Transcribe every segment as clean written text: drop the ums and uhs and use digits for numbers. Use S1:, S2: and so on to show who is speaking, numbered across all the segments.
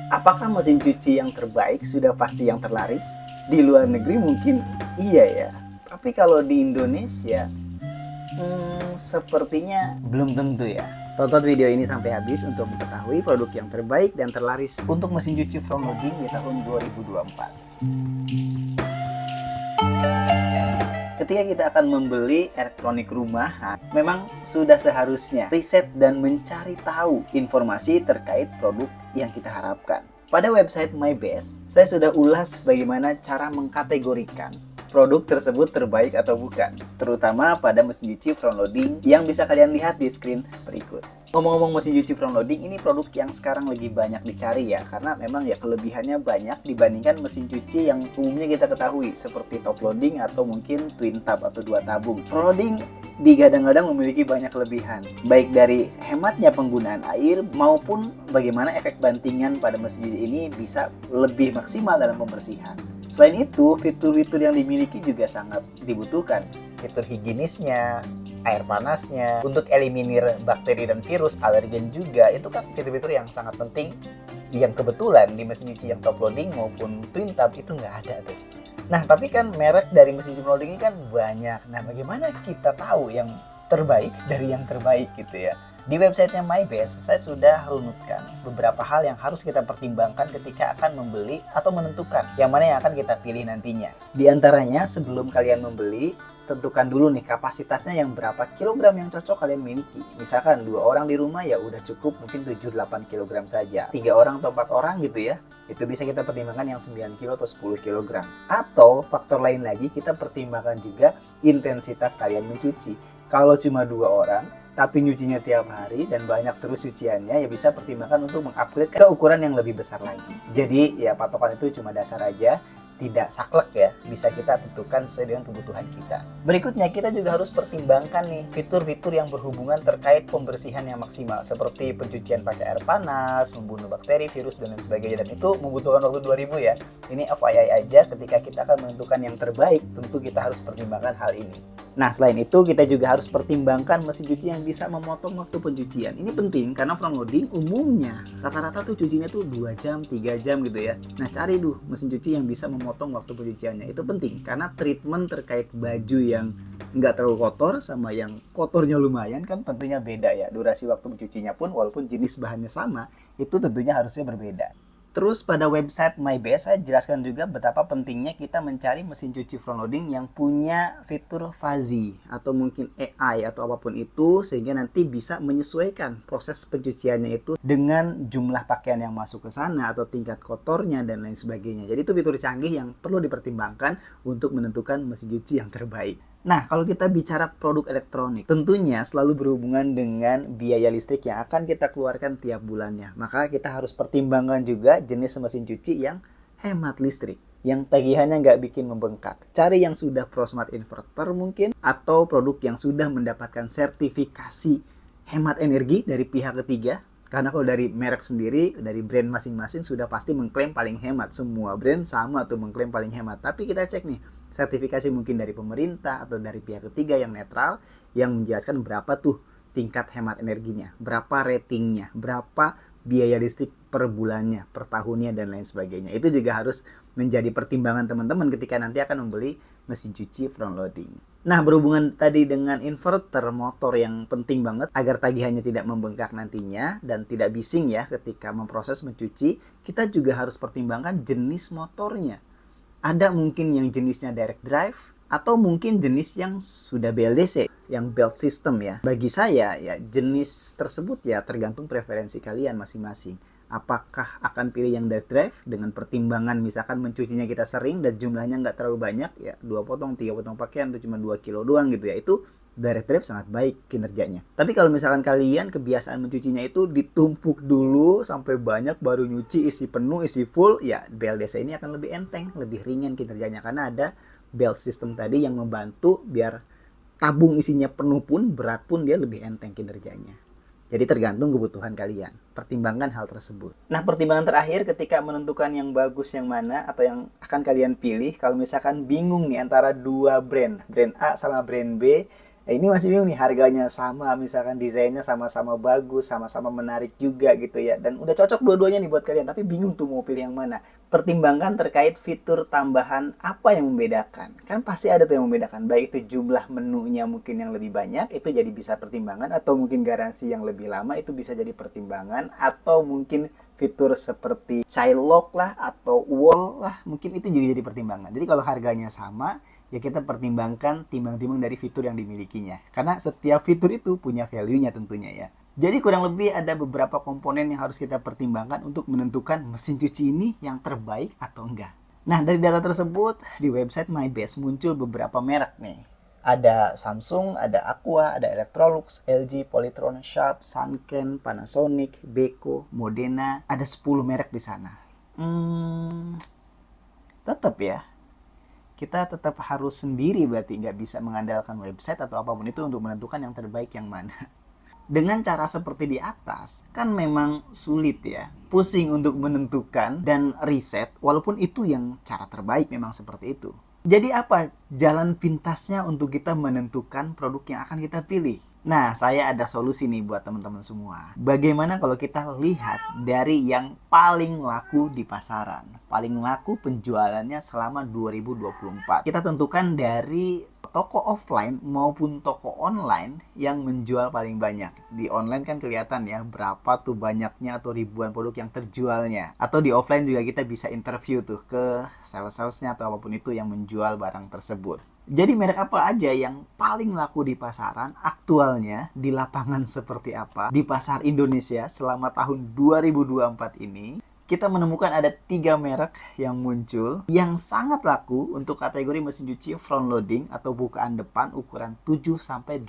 S1: Apakah mesin cuci yang terbaik sudah pasti yang terlaris? Di luar negeri mungkin iya ya. Tapi kalau di Indonesia, sepertinya belum tentu ya. Tonton video ini sampai habis untuk mengetahui produk yang terbaik dan terlaris untuk mesin cuci front loading di tahun 2024. Ketika kita akan membeli elektronik rumahan, memang sudah seharusnya riset dan mencari tahu informasi terkait produk yang kita harapkan. Pada website MyBest, saya sudah ulas bagaimana cara mengkategorikan produk tersebut terbaik atau bukan, terutama pada mesin cuci front loading yang bisa kalian lihat di screen berikut. Ngomong-ngomong mesin cuci front loading, ini produk yang sekarang lagi banyak dicari ya, karena memang ya kelebihannya banyak dibandingkan mesin cuci yang umumnya kita ketahui seperti top loading atau mungkin twin tab atau dua tabung. Front loading digadang-gadang memiliki banyak kelebihan, baik dari hematnya penggunaan air maupun bagaimana efek bantingan pada mesin cuci ini bisa lebih maksimal dalam pembersihan. Selain itu, fitur-fitur yang dimiliki juga sangat dibutuhkan. Fitur higienisnya, air panasnya, untuk eliminir bakteri dan virus, alergen juga, itu kan fitur-fitur yang sangat penting yang kebetulan di mesin cuci yang top loading maupun twin tab itu nggak ada tuh. Nah, tapi kan merek dari mesin cuci front loading ini kan banyak. Nah, bagaimana kita tahu yang terbaik dari yang terbaik gitu ya? Di websitenya MyBest, saya sudah runutkan beberapa hal yang harus kita pertimbangkan ketika akan membeli atau menentukan yang mana yang akan kita pilih nantinya. Di antaranya, sebelum kalian membeli, tentukan dulu nih kapasitasnya yang berapa kilogram yang cocok kalian miliki. Misalkan 2 orang di rumah ya udah cukup mungkin 7-8 kilogram saja. 3 orang atau 4 orang gitu ya, itu bisa kita pertimbangkan yang 9 kilo atau 10 kilogram. Atau faktor lain lagi, kita pertimbangkan juga intensitas kalian mencuci. Kalau cuma 2 orang, tapi nyucinya tiap hari dan banyak terus cuciannya, ya bisa pertimbangkan untuk mengupgrade ke ukuran yang lebih besar lagi. Jadi ya patokan itu cuma dasar aja, tidak saklek ya, bisa kita tentukan sesuai dengan kebutuhan kita. Berikutnya kita juga harus pertimbangkan nih fitur-fitur yang berhubungan terkait pembersihan yang maksimal, seperti pencucian pakai air panas, membunuh bakteri, virus dan lain sebagainya, dan itu membutuhkan waktu 2000 ya. Ini FYI aja, ketika kita akan menentukan yang terbaik, tentu kita harus pertimbangkan hal ini. Nah, selain itu kita juga harus pertimbangkan mesin cuci yang bisa memotong waktu pencucian. Ini penting karena front loading umumnya rata-rata tuh cucinya tuh 2 jam, 3 jam gitu ya. Nah, cari tuh mesin cuci yang bisa memotong waktu pencuciannya. Itu penting karena treatment terkait baju yang nggak terlalu kotor sama yang kotornya lumayan kan tentunya beda ya. Durasi waktu mencucinya pun walaupun jenis bahannya sama, itu tentunya harusnya berbeda. Terus pada website MyBest saya jelaskan juga betapa pentingnya kita mencari mesin cuci front loading yang punya fitur fuzzy atau mungkin AI atau apapun itu, sehingga nanti bisa menyesuaikan proses pencuciannya itu dengan jumlah pakaian yang masuk ke sana atau tingkat kotornya dan lain sebagainya. Jadi itu fitur canggih yang perlu dipertimbangkan untuk menentukan mesin cuci yang terbaik. Nah, kalau kita bicara produk elektronik, tentunya selalu berhubungan dengan biaya listrik yang akan kita keluarkan tiap bulannya. Maka kita harus pertimbangkan juga jenis mesin cuci yang hemat listrik, yang tagihannya nggak bikin membengkak. Cari yang sudah ProSmart Inverter mungkin, atau produk yang sudah mendapatkan sertifikasi hemat energi dari pihak ketiga. Karena kalau dari merek sendiri, dari brand masing-masing sudah pasti mengklaim paling hemat. Semua brand sama tuh mengklaim paling hemat. Tapi kita cek nih, sertifikasi mungkin dari pemerintah atau dari pihak ketiga yang netral, yang menjelaskan berapa tuh tingkat hemat energinya, berapa ratingnya, berapa biaya listrik per bulannya, per tahunnya, dan lain sebagainya. Itu juga harus menjadi pertimbangan teman-teman ketika nanti akan membeli mesin cuci front loading. Nah, berhubungan tadi dengan inverter motor yang penting banget agar tagihannya tidak membengkak nantinya dan tidak bising ya ketika memproses mencuci, kita juga harus pertimbangkan jenis motornya. Ada mungkin yang jenisnya direct drive atau mungkin jenis yang sudah BLDC, yang belt system ya. Bagi saya ya jenis tersebut ya tergantung preferensi kalian masing-masing. Apakah akan pilih yang direct drive dengan pertimbangan misalkan mencucinya kita sering dan jumlahnya nggak terlalu banyak ya, 2 potong, 3 potong pakaian itu cuma 2 kilo doang gitu ya, itu direct drive sangat baik kinerjanya. Tapi kalau misalkan kalian kebiasaan mencucinya itu ditumpuk dulu sampai banyak baru nyuci, isi penuh, isi full, ya BLDC ini akan lebih enteng, lebih ringan kinerjanya karena ada belt system tadi yang membantu biar tabung isinya penuh pun, berat pun dia lebih enteng kinerjanya. Jadi tergantung kebutuhan kalian. Pertimbangkan hal tersebut. Nah, pertimbangan terakhir ketika menentukan yang bagus yang mana atau yang akan kalian pilih, kalau misalkan bingung nih antara 2 brand A sama brand B, Ini masih bingung nih, harganya sama, misalkan desainnya sama-sama bagus, sama-sama menarik juga gitu ya. Dan udah cocok dua-duanya nih buat kalian, tapi bingung tuh mau pilih yang mana. Pertimbangkan terkait fitur tambahan apa yang membedakan. Kan pasti ada tuh yang membedakan, baik itu jumlah menunya mungkin yang lebih banyak, itu jadi bisa pertimbangan, atau mungkin garansi yang lebih lama, itu bisa jadi pertimbangan, atau mungkin fitur seperti child lock lah, atau wall lah, mungkin itu juga jadi pertimbangan. Jadi kalau harganya sama, ya kita pertimbangkan timbang-timbang dari fitur yang dimilikinya. Karena setiap fitur itu punya value-nya tentunya ya. Jadi kurang lebih ada beberapa komponen yang harus kita pertimbangkan untuk menentukan mesin cuci ini yang terbaik atau enggak. Nah, dari data tersebut, di website MyBest muncul beberapa merek nih. Ada Samsung, ada Aqua, ada Electrolux, LG, Polytron, Sharp, Sanken, Panasonic, Beko, Modena. Ada 10 merek di sana. Tetap ya, kita tetap harus sendiri, berarti nggak bisa mengandalkan website atau apapun itu untuk menentukan yang terbaik yang mana. Dengan cara seperti di atas, kan memang sulit ya. Pusing untuk menentukan dan riset, walaupun itu yang cara terbaik memang seperti itu. Jadi apa jalan pintasnya untuk kita menentukan produk yang akan kita pilih? Nah, saya ada solusi nih buat teman-teman semua. Bagaimana kalau kita lihat dari yang paling laku di pasaran? Paling laku penjualannya selama 2024. Kita tentukan dari toko offline maupun toko online yang menjual paling banyak. Di online kan kelihatan ya berapa tuh banyaknya atau ribuan produk yang terjualnya. Atau di offline juga kita bisa interview tuh ke sales-salesnya atau apapun itu yang menjual barang tersebut. Jadi merek apa aja yang paling laku di pasaran, aktualnya di lapangan seperti apa, di pasar Indonesia selama tahun 2024 ini, kita menemukan ada 3 merek yang muncul yang sangat laku untuk kategori mesin cuci front loading atau bukaan depan ukuran 7-8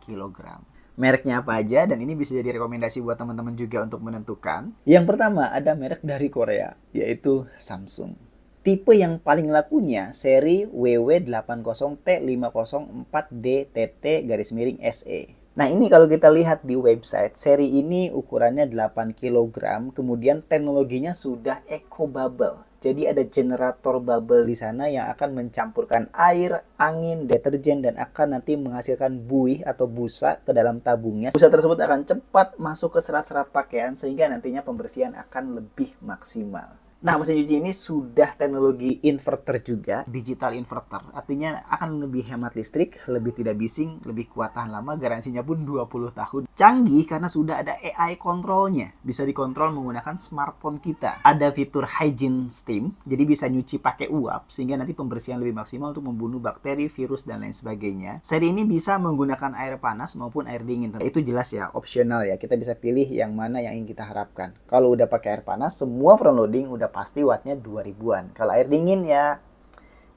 S1: kg. Mereknya apa aja, dan ini bisa jadi rekomendasi buat teman-teman juga untuk menentukan. Yang pertama ada merek dari Korea, yaitu Samsung. Tipe yang paling lakunya seri WW801T504DTT-SE. Nah, ini kalau kita lihat di website, seri ini ukurannya 8 kg, kemudian teknologinya sudah eco bubble. Jadi ada generator bubble di sana yang akan mencampurkan air, angin, deterjen, dan akan nanti menghasilkan buih atau busa ke dalam tabungnya. Busa tersebut akan cepat masuk ke serat-serat pakaian sehingga nantinya pembersihan akan lebih maksimal. Nah, mesin cuci ini sudah teknologi inverter juga, digital inverter. Artinya akan lebih hemat listrik, lebih tidak bising, lebih kuat tahan lama, garansinya pun 20 tahun. Canggih karena sudah ada AI kontrolnya. Bisa dikontrol menggunakan smartphone kita. Ada fitur hygiene steam, jadi bisa nyuci pakai uap, sehingga nanti pembersihan lebih maksimal untuk membunuh bakteri, virus, dan lain sebagainya. Seri ini bisa menggunakan air panas maupun air dingin. Itu jelas ya, opsional ya. Kita bisa pilih yang mana yang ingin kita harapkan. Kalau udah pakai air panas, semua front loading udah pasti wattnya 2000-an. Kalau air dingin ya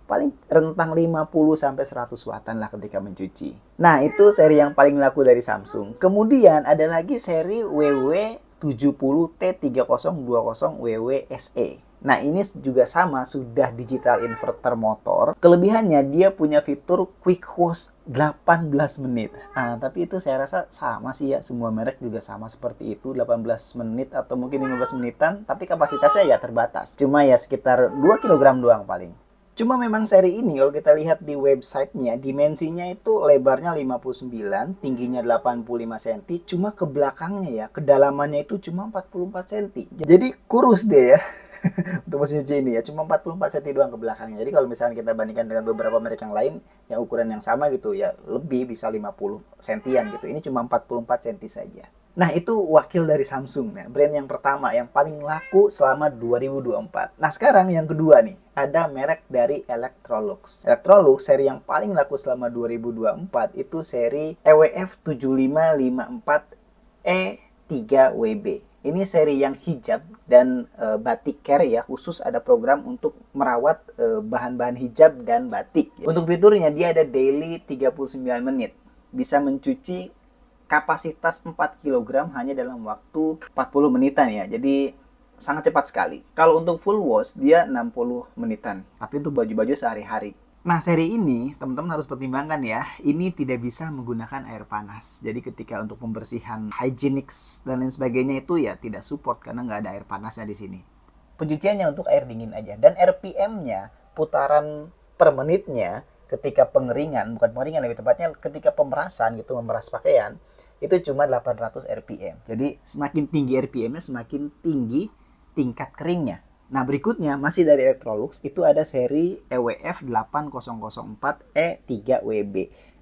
S1: paling rentang 50-100 wattan lah ketika mencuci. Nah, itu seri yang paling laku dari Samsung. Kemudian ada lagi seri WW70T3020WW-SE. Nah, ini juga sama, sudah digital inverter motor. Kelebihannya dia punya fitur quick wash 18 menit. Nah, tapi itu saya rasa sama sih ya, semua merek juga sama seperti itu, 18 menit atau mungkin 15 menitan, tapi kapasitasnya ya terbatas. Cuma ya sekitar 2 kg doang paling. Cuma memang seri ini kalau kita lihat di websitenya, dimensinya itu lebarnya 59, tingginya 85 cm, cuma ke belakangnya ya, kedalamannya itu cuma 44 cm. Jadi kurus deh ya. Untuk mesin cuci ini ya, cuma 44 cm doang ke belakangnya. Jadi kalau misalnya kita bandingkan dengan beberapa merek yang lain yang ukuran yang sama gitu ya, lebih bisa 50 cm gitu. Ini cuma 44 cm saja. Nah, itu wakil dari Samsung. Nah, brand yang pertama yang paling laku selama 2024. Nah, sekarang yang kedua nih, ada merek dari Electrolux. Electrolux seri yang paling laku selama 2024 itu seri EWF7554E3WB. Ini seri yang hijab dan batik care ya, khusus ada program untuk merawat bahan-bahan hijab dan batik. Untuk fiturnya dia ada daily 39 menit. Bisa mencuci kapasitas 4 kg hanya dalam waktu 40 menitan ya. Jadi sangat cepat sekali. Kalau untuk full wash dia 60 menitan. Tapi untuk baju-baju sehari-hari. Nah, seri ini teman-teman harus pertimbangkan ya, ini tidak bisa menggunakan air panas. Jadi ketika untuk pembersihan hygienics dan lain sebagainya itu ya tidak support karena nggak ada air panasnya di sini. Pencuciannya untuk air dingin aja, dan RPM-nya, putaran per menitnya, ketika pengeringan, bukan pengeringan, lebih tepatnya ketika pemerasan gitu, memeras pakaian, itu cuma 800 rpm. Jadi semakin tinggi rpm-nya, semakin tinggi tingkat keringnya. Nah, berikutnya masih dari Electrolux, itu ada seri EWF 8004 E3WB.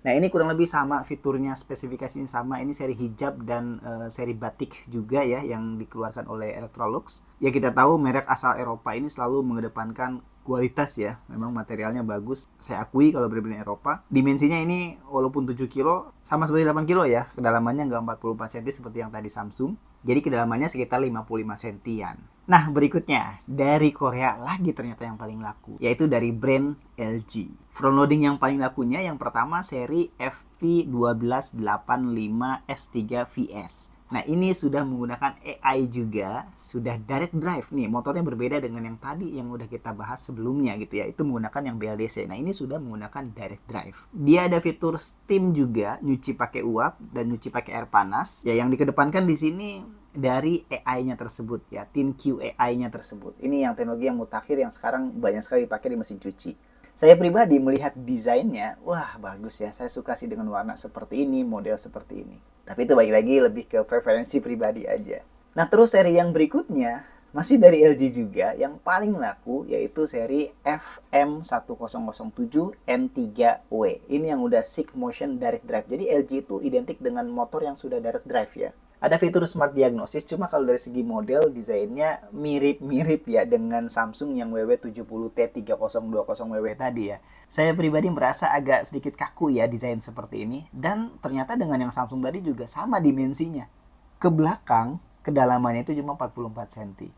S1: Nah, ini kurang lebih sama fiturnya, spesifikasinya sama. Ini seri hijab dan seri batik juga ya yang dikeluarkan oleh Electrolux. Ya, kita tahu merek asal Eropa ini selalu mengedepankan kualitas ya. Memang materialnya bagus. Saya akui kalau berbeda Eropa. Dimensinya ini walaupun 7 kilo sama seperti 8 kilo ya. Kedalamannya nggak 44 cm seperti yang tadi Samsung. Jadi kedalamannya sekitar 55 cm-an. Nah, berikutnya dari Korea lagi ternyata yang paling laku, yaitu dari brand LG. Front loading yang paling lakunya yang pertama seri FP12885S3VS. Nah, ini sudah menggunakan AI juga, sudah direct drive nih. Motornya berbeda dengan yang tadi yang udah kita bahas sebelumnya gitu ya. Itu menggunakan yang BLDC. Nah, ini sudah menggunakan direct drive. Dia ada fitur steam juga, nyuci pakai uap dan nyuci pakai air panas. Ya, yang dikedepankan di sini dari AI-nya tersebut ya, ThinQ AI-nya tersebut. Ini yang teknologi yang mutakhir yang sekarang banyak sekali dipakai di mesin cuci. Saya pribadi melihat desainnya, wah bagus ya. Saya suka sih dengan warna seperti ini, model seperti ini. Tapi itu balik lagi lebih ke preferensi pribadi aja. Nah, terus seri yang berikutnya masih dari LG juga, yang paling laku yaitu seri FM1007N3W. Ini yang udah 6 motion direct drive. Jadi LG itu identik dengan motor yang sudah direct drive ya. Ada fitur smart diagnosis, cuma kalau dari segi model desainnya mirip-mirip ya dengan Samsung yang WW70T3020WW tadi ya. Saya pribadi merasa agak sedikit kaku ya desain seperti ini, dan ternyata dengan yang Samsung tadi juga sama dimensinya. Ke belakang kedalamannya itu cuma 44 cm.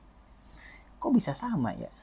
S1: Kok bisa sama ya?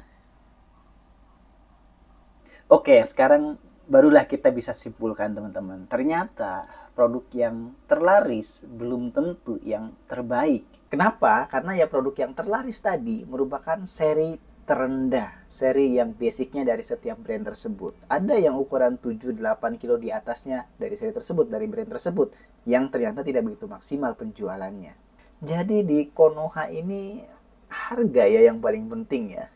S1: Oke, sekarang barulah kita bisa simpulkan teman-teman. Ternyata produk yang terlaris belum tentu yang terbaik. Kenapa? Karena ya produk yang terlaris tadi merupakan seri terendah, seri yang basicnya dari setiap brand tersebut. Ada yang ukuran 7-8 kilo di atasnya dari seri tersebut, dari brand tersebut, yang ternyata tidak begitu maksimal penjualannya. Jadi di Konoha ini harga ya yang paling penting ya.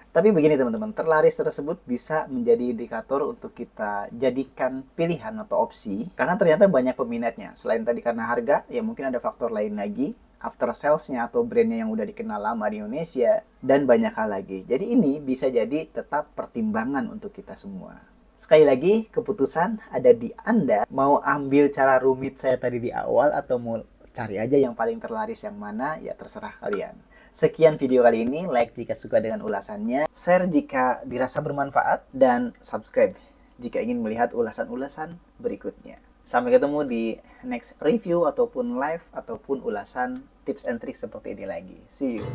S1: Tapi begini teman-teman, terlaris tersebut bisa menjadi indikator untuk kita jadikan pilihan atau opsi. Karena ternyata banyak peminatnya. Selain tadi karena harga, ya mungkin ada faktor lain lagi. After sales-nya atau brandnya yang udah dikenal lama di Indonesia. Dan banyak hal lagi. Jadi ini bisa jadi tetap pertimbangan untuk kita semua. Sekali lagi, keputusan ada di Anda. Mau ambil cara rumit saya tadi di awal atau mau cari aja yang paling terlaris yang mana, ya terserah kalian. Sekian video kali ini, like jika suka dengan ulasannya, share jika dirasa bermanfaat, dan subscribe jika ingin melihat ulasan-ulasan berikutnya. Sampai ketemu di next review ataupun live ataupun ulasan tips and tricks seperti ini lagi. See you!